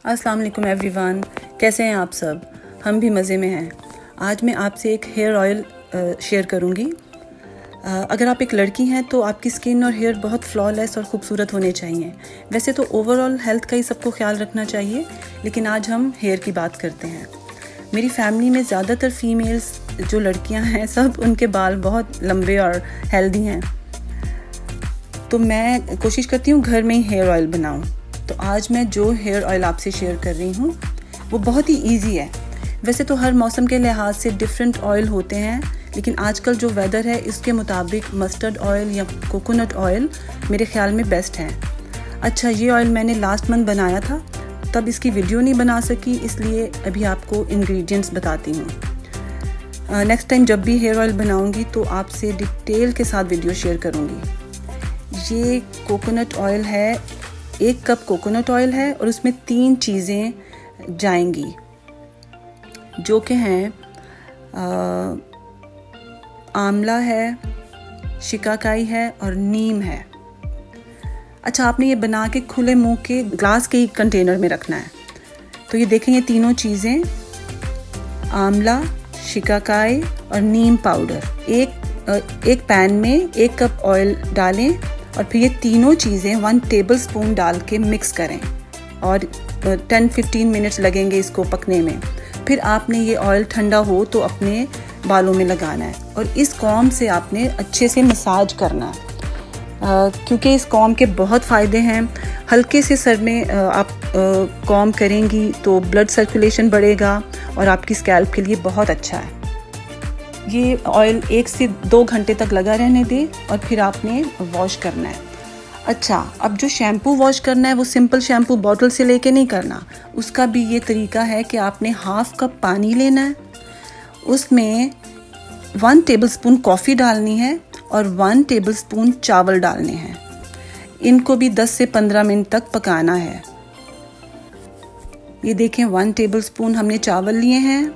अस्सलाम वालेकुम एवरीवन, कैसे हैं आप सब? हम भी मज़े में हैं। आज मैं आपसे एक हेयर ऑयल शेयर करूंगी। अगर आप एक लड़की हैं तो आपकी स्किन और हेयर बहुत फ्लॉलेस और ख़ूबसूरत होने चाहिए। वैसे तो ओवरऑल हेल्थ का ही सबको ख्याल रखना चाहिए, लेकिन आज हम हेयर की बात करते हैं। मेरी फैमिली में ज़्यादातर फीमेल्स जो लड़कियां हैं सब उनके बाल बहुत लंबे और हेल्दी हैं, तो मैं कोशिश करती हूँ घर में ही हेयर ऑयल बनाऊँ। तो आज मैं जो हेयर ऑयल आपसे शेयर कर रही हूँ वो बहुत ही इजी है। वैसे तो हर मौसम के लिहाज से डिफरेंट ऑयल होते हैं, लेकिन आजकल जो वेदर है इसके मुताबिक मस्टर्ड ऑयल या कोकोनट ऑयल मेरे ख्याल में बेस्ट है। अच्छा, ये ऑयल मैंने लास्ट मंथ बनाया था, तब इसकी वीडियो नहीं बना सकी, इसलिए अभी आपको इंग्रेडिएंट्स बताती हूँ। नेक्स्ट टाइम जब भी हेयर ऑयल बनाऊँगी तो आपसे डिटेल के साथ वीडियो शेयर करूँगी। ये कोकोनट ऑयल है, 1 कप कोकोनट ऑयल है और उसमें 3 चीज़ें जाएंगी जो कि हैं आंवला है, शिकाकाई है और नीम है। अच्छा, आपने ये बना के खुले मुंह के ग्लास के ही कंटेनर में रखना है। तो ये देखें, ये तीनों चीज़ें आंवला, शिकाकाई और नीम पाउडर एक पैन में 1 कप ऑयल डालें और फिर ये तीनों चीज़ें 1 टेबलस्पून डाल के मिक्स करें और 10-15 मिनट्स लगेंगे इसको पकने में। फिर आपने ये ऑयल ठंडा हो तो अपने बालों में लगाना है और इस कॉम्ब से आपने अच्छे से मसाज करना है, क्योंकि इस कॉम्ब के बहुत फ़ायदे हैं। हल्के से सर में आप कॉम्ब करेंगी तो ब्लड सर्कुलेशन बढ़ेगा और आपकी स्कैल्प के लिए बहुत अच्छा है। ये ऑयल 1 से 2 घंटे तक लगा रहने दें और फिर आपने वॉश करना है। अच्छा, अब जो शैम्पू वॉश करना है वो सिंपल शैम्पू बॉटल से लेके नहीं करना। उसका भी ये तरीका है कि आपने 1/2 कप पानी लेना है, उसमें 1 टेबलस्पून कॉफ़ी डालनी है और 1 टेबलस्पून चावल डालने हैं। इनको भी 10 से 15 मिनट तक पकाना है। ये देखें, 1 टेबलस्पून हमने चावल लिए हैं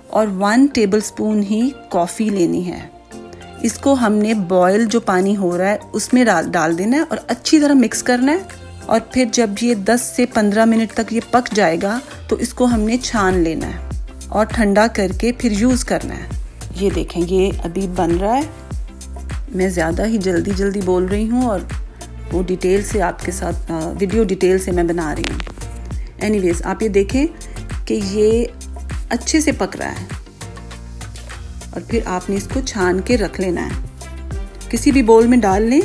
और 1 टेबलस्पून ही कॉफ़ी लेनी है। इसको हमने बॉयल जो पानी हो रहा है उसमें डाल देना है और अच्छी तरह मिक्स करना है। और फिर जब ये 10 से 15 मिनट तक ये पक जाएगा तो इसको हमने छान लेना है और ठंडा करके फिर यूज़ करना है। ये देखें, ये अभी बन रहा है। मैं ज़्यादा ही जल्दी बोल रही हूँ और वो डिटेल से आपके साथ वीडियो डिटेल से मैं बना रही हूँ। एनीवेज, आप ये देखें कि ये अच्छे से पक रहा है और फिर आपने इसको छान के रख लेना है, किसी भी बोल में डाल लें।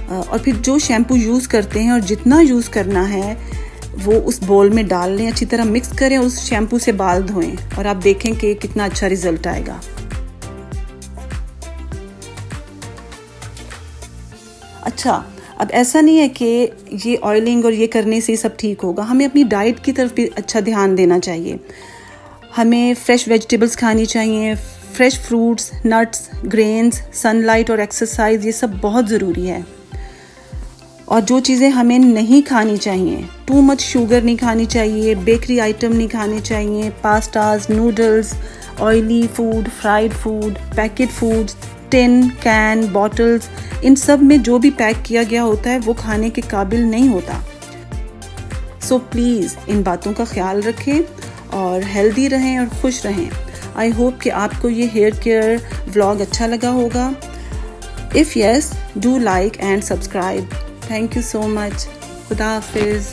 और फिर जो शैम्पू यूज़ करते हैं और जितना यूज़ करना है वो उस बोल में डाल लें, अच्छी तरह मिक्स करें, उस शैम्पू से बाल धोएं और आप देखें कि कितना अच्छा रिजल्ट आएगा। अच्छा, अब ऐसा नहीं है कि ये ऑयलिंग और ये करने से सब ठीक होगा, हमें अपनी डाइट की तरफ भी अच्छा ध्यान देना चाहिए। हमें फ्रेश वेजिटेबल्स खानी चाहिए, fresh fruits, nuts, grains, sunlight और एक्सरसाइज, ये सब बहुत ज़रूरी है। और जो चीज़ें हमें नहीं खानी चाहिए, टू मच शुगर नहीं खानी चाहिए, बेकरी आइटम नहीं खाने चाहिए, pastas, noodles, oily food, fried food, packet foods, tin, can, bottles, इन सब में जो भी पैक किया गया होता है वो खाने के काबिल नहीं होता। सो प्लीज़ इन बातों का ख्याल रखें और हेल्दी रहें और खुश रहें। आई होप कि आपको ये हेयर केयर व्लॉग अच्छा लगा होगा। If yes, do like and subscribe. Thank you so much. खुदा हाफिज़।